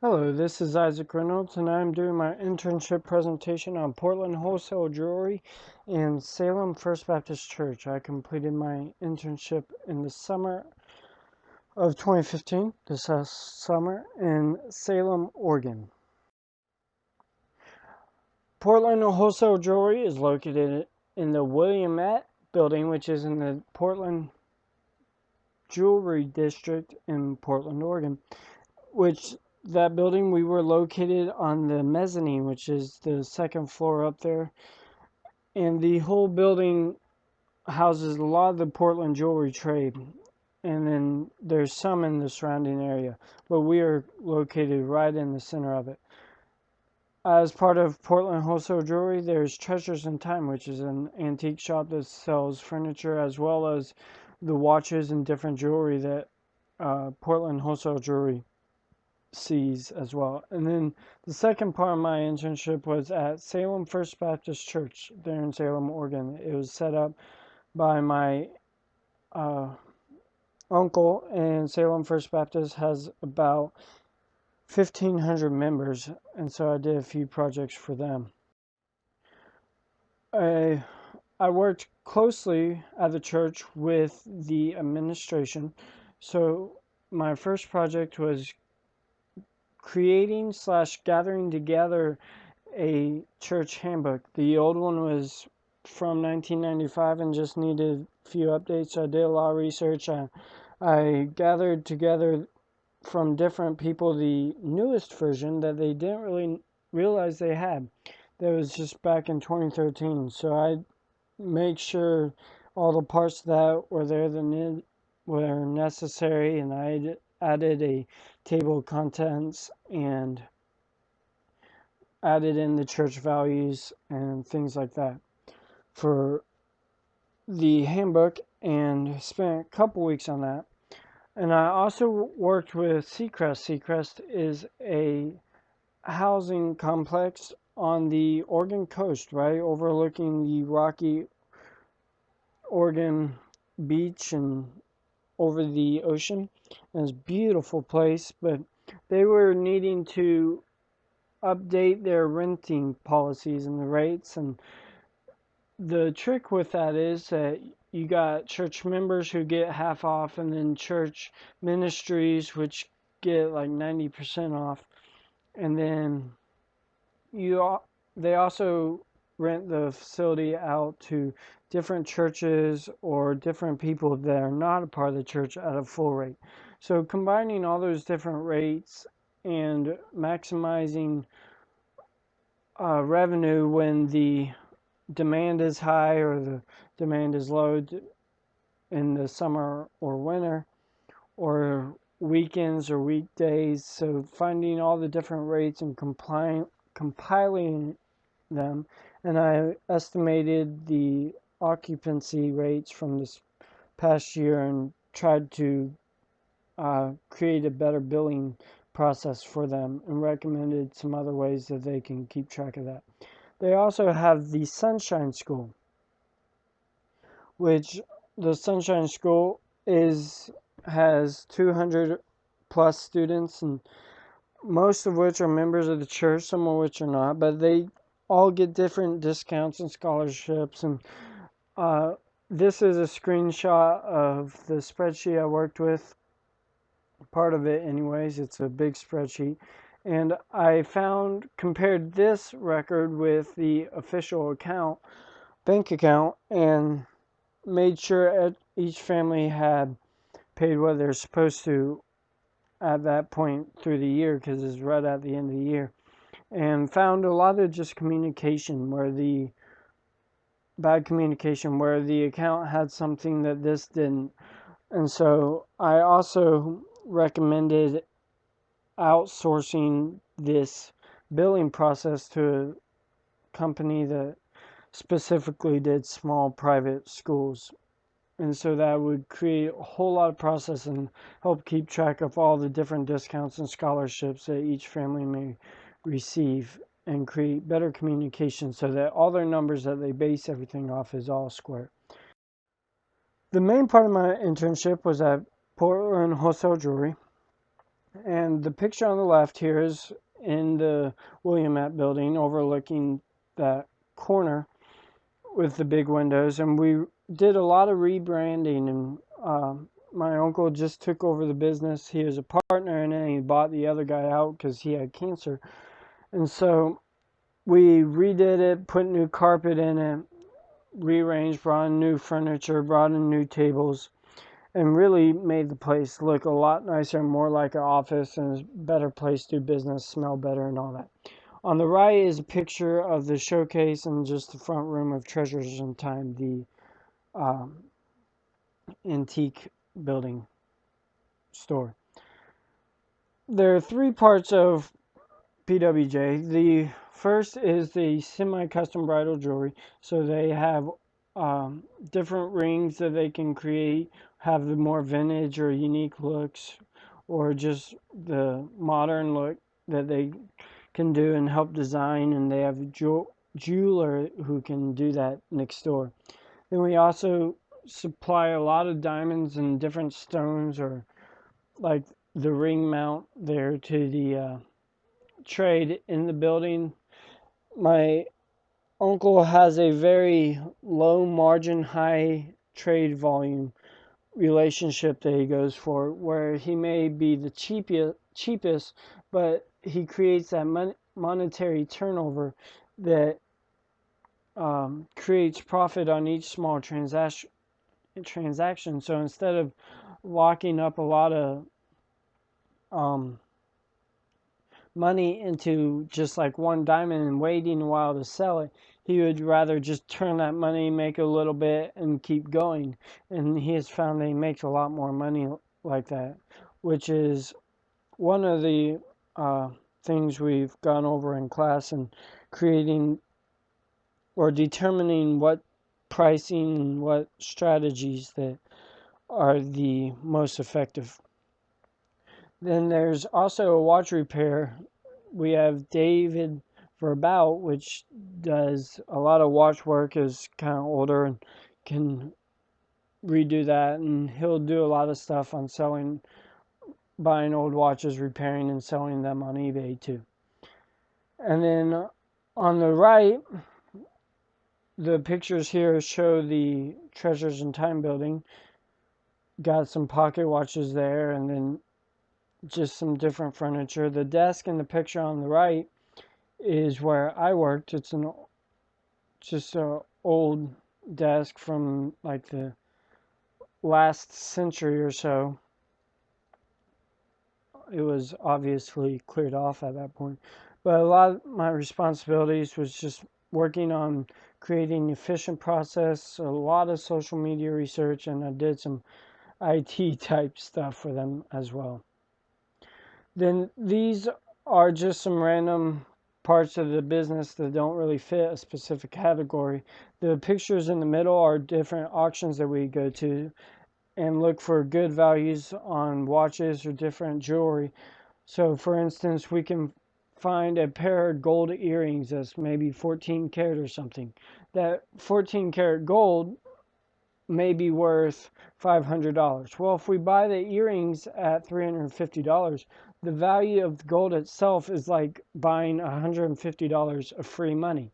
Hello, this is Isaac Reynolds, and I'm doing my internship presentation on Portland Wholesale Jewelry in Salem First Baptist Church. I completed my internship in the summer of 2015, this summer, in Salem, Oregon. Portland Wholesale Jewelry is located in the Williamette building, which is in the Portland Jewelry District in Portland, Oregon, which that building we were located on the mezzanine, which is the second floor up there, and the whole building houses a lot of the Portland jewelry trade, and then there's some in the surrounding area, but we are located right in the center of it. As part of Portland Wholesale Jewelry, there's Treasures in Time, which is an antique shop that sells furniture as well as the watches and different jewelry that Portland Wholesale Jewelry sees as well. And then the second part of my internship was at Salem First Baptist Church there in Salem, Oregon. It was set up by my uncle, and Salem First Baptist has about 1,500 members, and so I did a few projects for them. I worked closely at the church with the administration. So my first project was creating / gathering together a church handbook. The old one was from 1995 and just needed a few updates. So I did a lot of research. I gathered together from different people the newest version that they didn't really realize they had. That was just back in 2013. So I made sure all the parts that were there that were necessary, and I added a table of contents and added in the church values and things like that for the handbook, and spent a couple weeks on that. And I also worked with Seacrest. Seacrest is a housing complex on the Oregon coast, right overlooking the rocky Oregon beach and over the ocean. And it's a beautiful place, but they were needing to update their renting policies and the rates. And the trick with that is that you got church members who get half off, and then church ministries which get like 90% off, and then they also rent the facility out to different churches or different people that are not a part of the church at a full rate. So combining all those different rates and maximizing revenue when the demand is high or the demand is low in the summer or winter or weekends or weekdays. So finding all the different rates and compiling them, and I estimated the occupancy rates from this past year and tried to create a better billing process for them, and recommended some other ways that they can keep track of that. They also have the Sunshine School, which the Sunshine School has 200 plus students, and most of which are members of the church, some of which are not, but they all get different discounts and scholarships. And this is a screenshot of the spreadsheet I worked with, part of it anyways. It's a big spreadsheet, and I compared this record with the official bank account, and made sure each family had paid what they're supposed to at that point through the year, because it's right at the end of the year. And found a lot of just communication, where the bad communication, where the account had something that this didn't. And so I also recommended outsourcing this billing process to a company that specifically did small private schools. And so that would create a whole lot of process and help keep track of all the different discounts and scholarships that each family may receive, and create better communication so that all their numbers that they base everything off is all square. The main part of my internship was at Portland Wholesale Jewelry, And the picture on the left here is in the Williamette building overlooking that corner with the big windows. And we did a lot of rebranding, and my uncle just took over the business. He was a partner in it, and he bought the other guy out because he had cancer. And so we redid it, put new carpet in it, rearranged, brought in new furniture, brought in new tables, and really made the place look a lot nicer and more like an office and a better place to do business, smell better, and all that. On the right is a picture of the showcase and just the front room of Treasures in Time, the um, antique building store. There are three parts of PWJ. The first is the semi-custom bridal jewelry. So they have different rings that they can create, have the more vintage or unique looks, or just the modern look that they can do and help design. And they have a jeweler who can do that next door. Then we also supply a lot of diamonds and different stones, or like the ring mount there to the trade in the building. My uncle has a very low margin, high trade volume relationship that he goes for, where he may be the cheapest, but he creates that monetary turnover that creates profit on each small transaction. So instead of locking up a lot of money into just like one diamond and waiting a while to sell it, he would rather just turn that money, make a little bit, and keep going. And he has found that he makes a lot more money like that, which is one of the things we've gone over in class, and creating or determining what pricing and what strategies that are the most effective. Then there's also a watch repair. We have David Verbout, which does a lot of watch work, is kind of older and can redo that, and he'll do a lot of stuff on buying old watches, repairing and selling them on eBay too. And then on the right, the pictures here show the Treasures in Time building. Got some pocket watches there, and then just some different furniture. The desk in the picture on the right is where I worked. It's just a old desk from like the last century or so. It was obviously cleared off at that point. But a lot of my responsibilities was just working on creating efficient process, a lot of social media research, and I did some IT type stuff for them as well. Then these are just some random parts of the business that don't really fit a specific category. The pictures in the middle are different auctions that we go to and look for good values on watches or different jewelry. So for instance, we can find a pair of gold earrings that's maybe 14 karat or something. That 14 karat gold may be worth $500. Well, if we buy the earrings at $350, the value of the gold itself is like buying $150 of free money.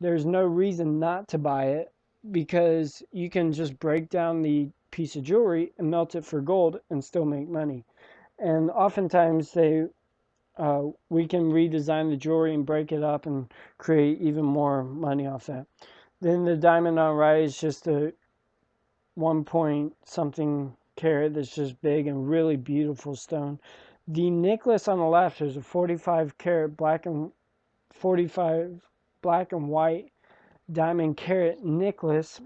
There's no reason not to buy it, because you can just break down the piece of jewelry and melt it for gold and still make money. And oftentimes we can redesign the jewelry and break it up and create even more money off that. Then the diamond on right is just a 1 point something carat that's just big and really beautiful stone. The necklace on the left is a 45 karat black and 45 black and white diamond carat necklace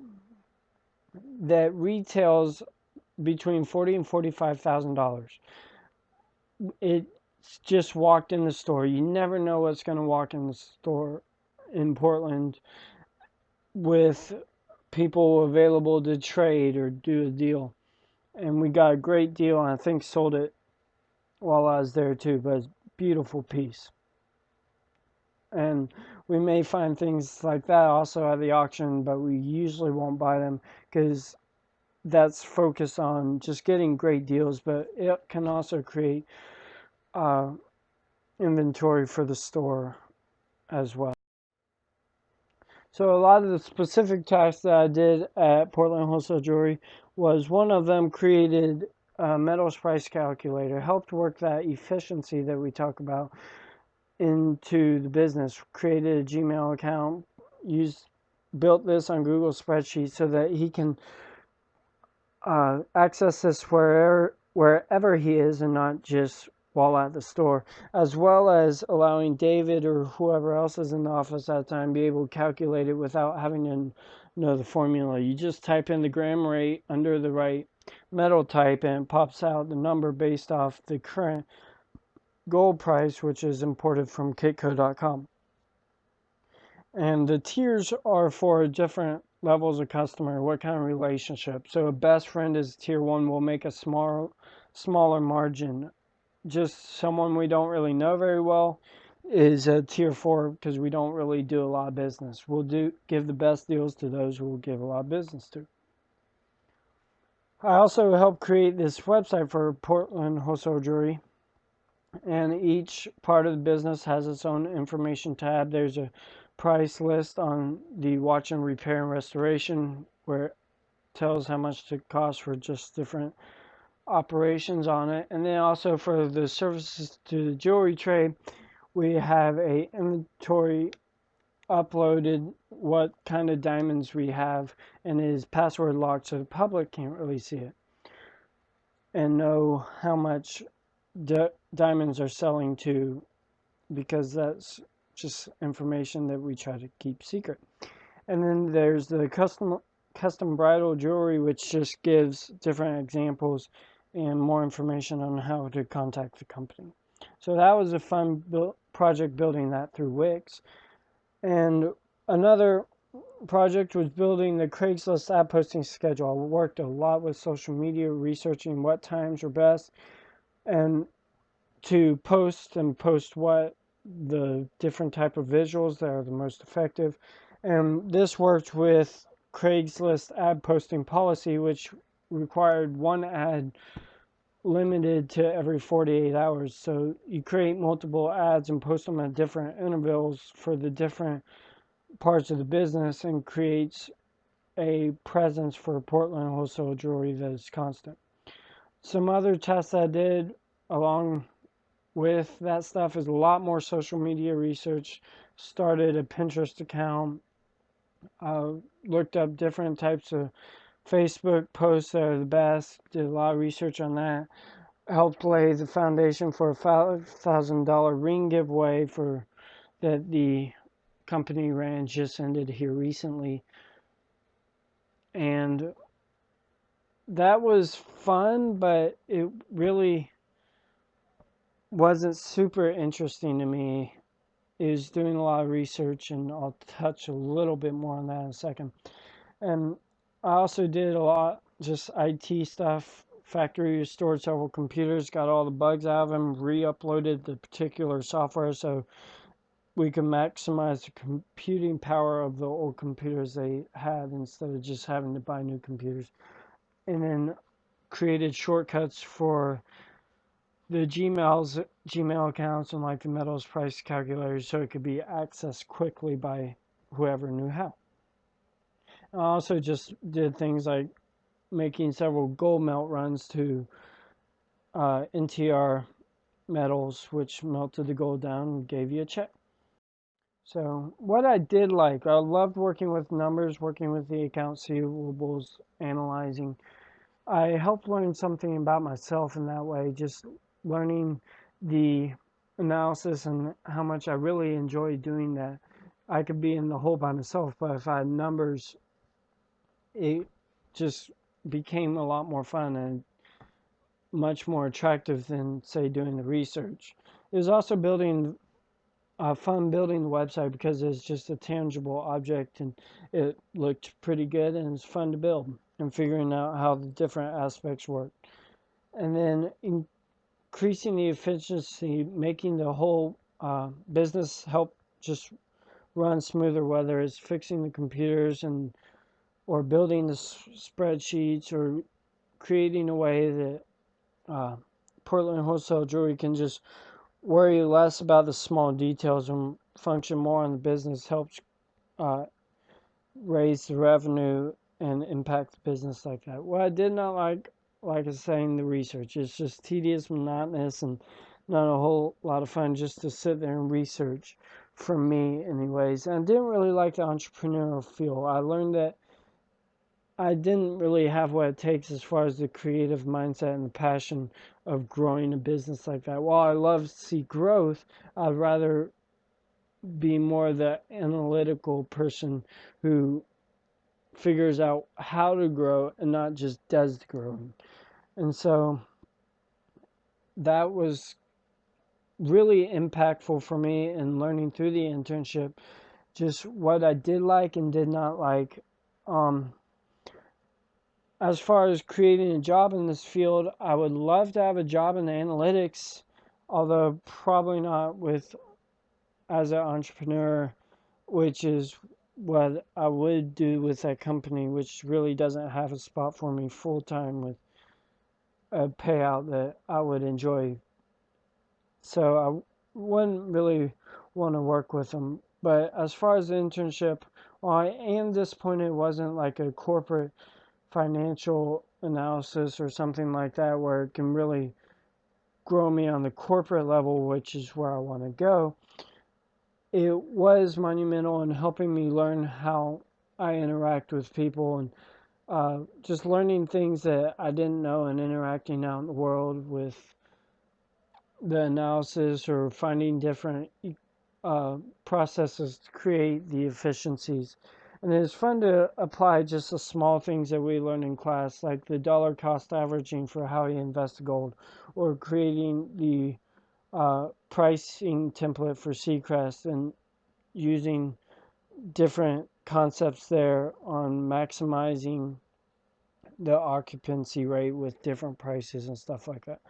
that retails between $40,000 and $45,000. It's just walked in the store. You never know what's going to walk in the store in Portland with people available to trade or do a deal. And we got a great deal, and I think sold it while I was there too, but it's a beautiful piece. And we may find things like that also at the auction, but we usually won't buy them because that's focused on just getting great deals, but it can also create inventory for the store as well. So a lot of the specific tasks that I did at Portland Wholesale Jewelry was one of them created a metals price calculator, helped work that efficiency that we talk about into the business, created a Gmail account, built this on Google Spreadsheet so that he can access this wherever he is and not just while at the store, as well as allowing David or whoever else is in the office at the time be able to calculate it without having to know the formula. You just type in the gram rate under the right metal type and it pops out the number based off the current gold price, which is imported from kitco.com. And the tiers are for different levels of customer, what kind of relationship. So a best friend is tier 1, will make a smaller margin. Just someone we don't really know very well is a tier 4 because we don't really do a lot of business. We'll give the best deals to those who will give a lot of business to. I also helped create this website for Portland Wholesale Jewelry, and each part of the business has its own information tab. There's a price list on the watch and repair and restoration where it tells how much it costs for just different operations on it. And then also for the services to the jewelry trade, we have a inventory uploaded, what kind of diamonds we have, and it is password locked so the public can't really see it and know how much diamonds are selling to, because that's just information that we try to keep secret. And then there's the custom bridal jewelry, which just gives different examples and more information on how to contact the company. So that was a fun project, building that through Wix. And another project was building the Craigslist ad posting schedule. I worked a lot with social media, researching what times are best and to post what the different type of visuals that are the most effective. And this worked with Craigslist ad posting policy, which required one ad limited to every 48 hours. So you create multiple ads and post them at different intervals for the different parts of the business, and creates a presence for Portland Wholesale Jewelry that is constant. Some other tests I did along with that stuff is a lot more social media research. Started a Pinterest account, looked up different types of Facebook posts that are the best, did a lot of research on that, helped lay the foundation for a $5,000 ring giveaway that the company ran, just ended here recently. And that was fun, but it really wasn't super interesting to me. Is doing a lot of research, and I'll touch a little bit more on that in a second. And I also did a lot just IT stuff. Factory restored several computers, got all the bugs out of them, re-uploaded the particular software so we can maximize the computing power of the old computers they had instead of just having to buy new computers. And then created shortcuts for the Gmail accounts and like the metals price calculators so it could be accessed quickly by whoever knew how. I also just did things like making several gold melt runs to NTR metals, which melted the gold down and gave you a check. So what I did like, I loved working with numbers, working with the accounts receivables, analyzing. I helped learn something about myself in that way, just learning the analysis and how much I really enjoy doing that. I could be in the hole by myself, but if I had numbers, it just became a lot more fun and much more attractive than, say, doing the research. It was also fun building the website because it's just a tangible object and it looked pretty good and it's fun to build, and figuring out how the different aspects work. And then increasing the efficiency, making the whole business help just run smoother, whether it's fixing the computers or building the spreadsheets or creating a way that Portland Wholesale Jewelry can just worry less about the small details and function more on the business, helps raise the revenue and impact the business like that. What I did not like I was saying, the research. It's just tedious, monotonous, and not a whole lot of fun just to sit there and research for me anyways. And I didn't really like the entrepreneurial feel. I learned that I didn't really have what it takes as far as the creative mindset and the passion of growing a business like that. While I love to see growth, I'd rather be more the analytical person who figures out how to grow and not just does the growing. And so that was really impactful for me in learning through the internship just what I did like and did not like. As far as creating a job in this field, I would love to have a job in analytics, although probably not with as an entrepreneur, which is what I would do with that company, which really doesn't have a spot for me full time with a payout that I would enjoy. So I wouldn't really want to work with them. But as far as the internship, well, I am disappointed it wasn't like a corporate financial analysis or something like that where it can really grow me on the corporate level, which is where I want to go. It was monumental in helping me learn how I interact with people and just learning things that I didn't know and interacting out in the world with the analysis or finding different processes to create the efficiencies. And it's fun to apply just the small things that we learn in class, like the dollar cost averaging for how you invest gold, or creating the pricing template for Seacrest and using different concepts there on maximizing the occupancy rate with different prices and stuff like that.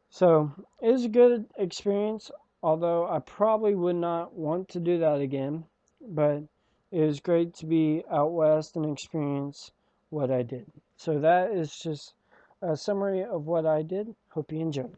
So it was a good experience, although I probably would not want to do that again. But it was great to be out west and experience what I did. So that is just a summary of what I did. Hope you enjoyed.